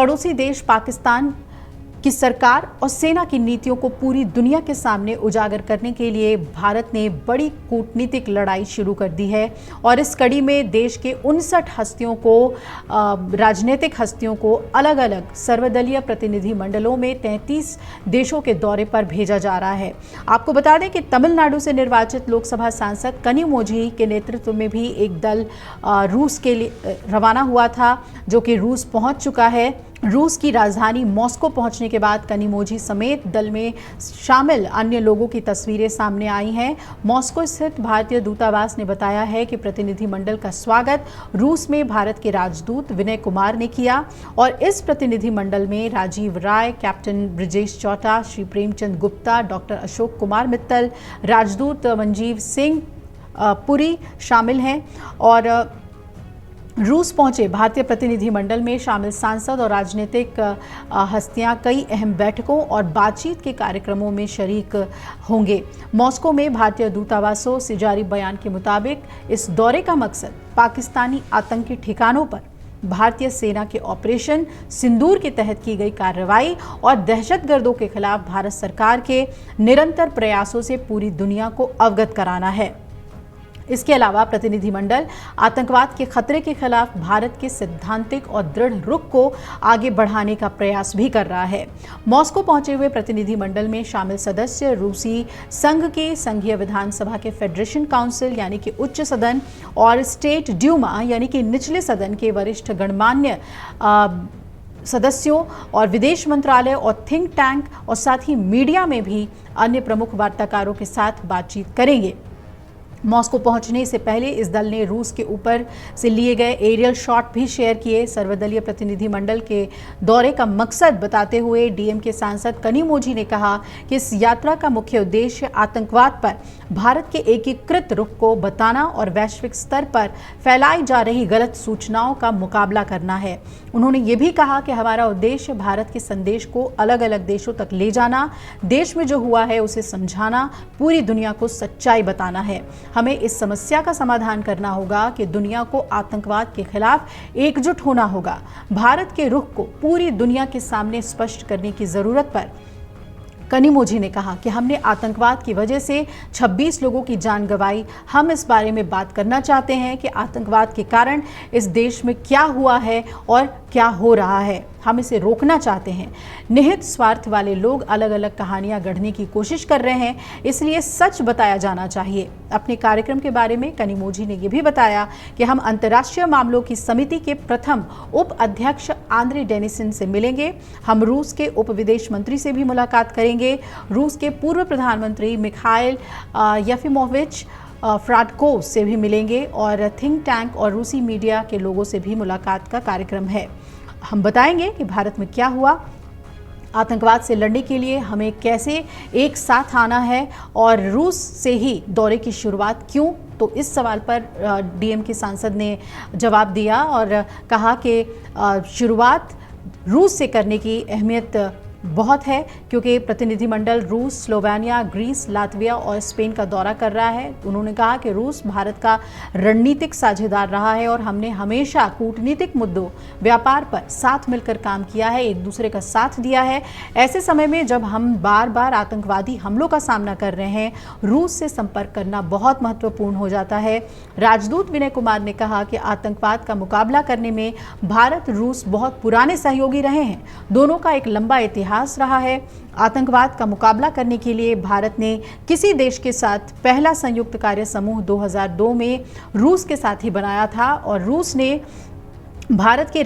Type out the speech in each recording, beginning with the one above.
पड़ोसी देश पाकिस्तान कि सरकार और सेना की नीतियों को पूरी दुनिया के सामने उजागर करने के लिए भारत ने बड़ी कूटनीतिक लड़ाई शुरू कर दी है और इस कड़ी में देश के 59 हस्तियों को राजनीतिक हस्तियों को अलग अलग सर्वदलीय प्रतिनिधि मंडलों में 33 देशों के दौरे पर भेजा जा रहा है। आपको बता दें कि तमिलनाडु से निर्वाचित लोकसभा सांसद कनिमोझी के नेतृत्व में भी एक दल रूस के लिए रवाना हुआ था, जो कि रूस पहुंच चुका है। रूस की राजधानी मॉस्को पहुंचने के बाद कनिमोझी समेत दल में शामिल अन्य लोगों की तस्वीरें सामने आई हैं। मॉस्को स्थित भारतीय दूतावास ने बताया है कि प्रतिनिधिमंडल का स्वागत रूस में भारत के राजदूत विनय कुमार ने किया और इस प्रतिनिधिमंडल में राजीव राय, कैप्टन ब्रिजेश चौटा, श्री प्रेमचंद गुप्ता, डॉक्टर अशोक कुमार मित्तल, राजदूत मंजीव सिंह पुरी शामिल हैं। और रूस पहुंचे भारतीय प्रतिनिधिमंडल में शामिल सांसद और राजनीतिक हस्तियां कई अहम बैठकों और बातचीत के कार्यक्रमों में शरीक होंगे। मॉस्को में भारतीय दूतावासों से जारी बयान के मुताबिक इस दौरे का मकसद पाकिस्तानी आतंकी ठिकानों पर भारतीय सेना के ऑपरेशन सिंदूर के तहत की गई कार्रवाई और दहशतगर्दों के खिलाफ भारत सरकार के निरंतर प्रयासों से पूरी दुनिया को अवगत कराना है। इसके अलावा प्रतिनिधिमंडल आतंकवाद के खतरे के खिलाफ भारत के सैद्धांतिक और दृढ़ रुख को आगे बढ़ाने का प्रयास भी कर रहा है। मॉस्को पहुंचे हुए प्रतिनिधिमंडल में शामिल सदस्य रूसी संघ के संघीय विधानसभा के फेडरेशन काउंसिल यानी कि उच्च सदन और स्टेट ड्यूमा यानी कि निचले सदन के वरिष्ठ गणमान्य सदस्यों और विदेश मंत्रालय और थिंक टैंक और साथ ही मीडिया में भी अन्य प्रमुख वार्ताकारों के साथ बातचीत करेंगे। मॉस्को पहुंचने से पहले इस दल ने रूस के ऊपर से लिए गए एरियल शॉट भी शेयर किए। सर्वदलीय प्रतिनिधिमंडल के दौरे का मकसद बताते हुए डीएम के सांसद कनिमोझी ने कहा कि इस यात्रा का मुख्य उद्देश्य आतंकवाद पर भारत के एकीकृत रुख को बताना और वैश्विक स्तर पर फैलाई जा रही गलत सूचनाओं का मुकाबला करना है। उन्होंने ये भी कहा कि हमारा उद्देश्य भारत के संदेश को अलग अलग देशों तक ले जाना, देश में जो हुआ है उसे समझाना, पूरी दुनिया को सच्चाई बताना है। हमें इस समस्या का समाधान करना होगा कि दुनिया को आतंकवाद के खिलाफ एकजुट होना होगा। भारत के रुख को पूरी दुनिया के सामने स्पष्ट करने की जरूरत पर कनिमोझी ने कहा कि हमने आतंकवाद की वजह से 26 लोगों की जान गंवाई। हम इस बारे में बात करना चाहते हैं कि आतंकवाद के कारण इस देश में क्या हुआ है और क्या हो रहा है। हम इसे रोकना चाहते हैं। निहित स्वार्थ वाले लोग अलग अलग कहानियां गढ़ने की कोशिश कर रहे हैं, इसलिए सच बताया जाना चाहिए। अपने कार्यक्रम के बारे में कनिमोझी ने यह भी बताया कि हम अंतर्राष्ट्रीय मामलों की समिति के प्रथम उप अध्यक्ष आंद्रे डेनिसन से मिलेंगे। हम रूस के उप विदेश मंत्री से भी मुलाकात करेंगे। रूस के पूर्व प्रधानमंत्री मिखाइल यफिमोविच फ्राडकोव से भी मिलेंगे और थिंक टैंक और रूसी मीडिया के लोगों से भी मुलाकात का कार्यक्रम है। हम बताएंगे कि भारत में क्या हुआ, आतंकवाद से लड़ने के लिए हमें कैसे एक साथ आना है और रूस से ही दौरे की शुरुआत क्यों। तो इस सवाल पर डीएम के सांसद ने जवाब दिया और कहा कि शुरुआत रूस से करने की अहमियत बहुत है, क्योंकि प्रतिनिधिमंडल रूस, स्लोवेनिया, ग्रीस, लातविया और स्पेन का दौरा कर रहा है। उन्होंने कहा कि रूस भारत का रणनीतिक साझेदार रहा है और हमने हमेशा कूटनीतिक मुद्दों, व्यापार पर साथ मिलकर काम किया है, एक दूसरे का साथ दिया है। ऐसे समय में जब हम बार बार आतंकवादी हमलों का सामना कर रहे हैं, रूस से संपर्क करना बहुत महत्वपूर्ण हो जाता है। राजदूत विनय कुमार ने कहा कि आतंकवाद का मुकाबला करने में भारत रूस बहुत पुराने सहयोगी रहे हैं। दोनों का एक लंबा इतिहास रहा है। आतंकवाद का मुकाबला करने के लिए भारत ने किसी देश के साथ पहला संयुक्त कार्य समूह 2002 में रूस के साथ ही बनाया था और रूस में भारत के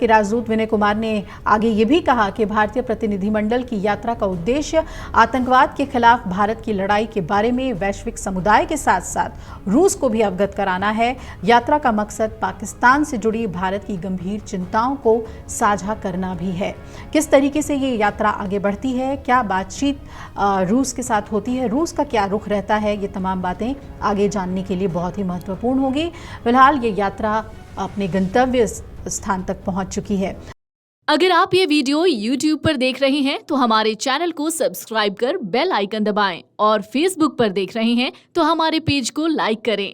राजदूत विनय कुमार ने आगे ये भी कहा कि भारतीय प्रतिनिधिमंडल की यात्रा का उद्देश्य आतंकवाद के खिलाफ भारत की लड़ाई के बारे में वैश्विक समुदाय के साथ साथ रूस को भी अवगत कराना है। यात्रा का मकसद पाकिस्तान से जुड़ी भारत की गंभीर चिंताओं को साझा करना भी है। किस तरीके से ये यात्रा आगे बढ़ती है, क्या बातचीत रूस के साथ होती है, रूस का क्या रुख रहता है, ये तमाम बातें आगे जानने के लिए बहुत ही महत्वपूर्ण होगी। फिलहाल ये यात्रा अपने गंतव्य स्थान तक पहुंच चुकी है। अगर आप ये वीडियो YouTube पर देख रहे हैं तो हमारे चैनल को सब्सक्राइब कर बेल आइकन दबाएं और Facebook पर देख रहे हैं तो हमारे पेज को लाइक करें।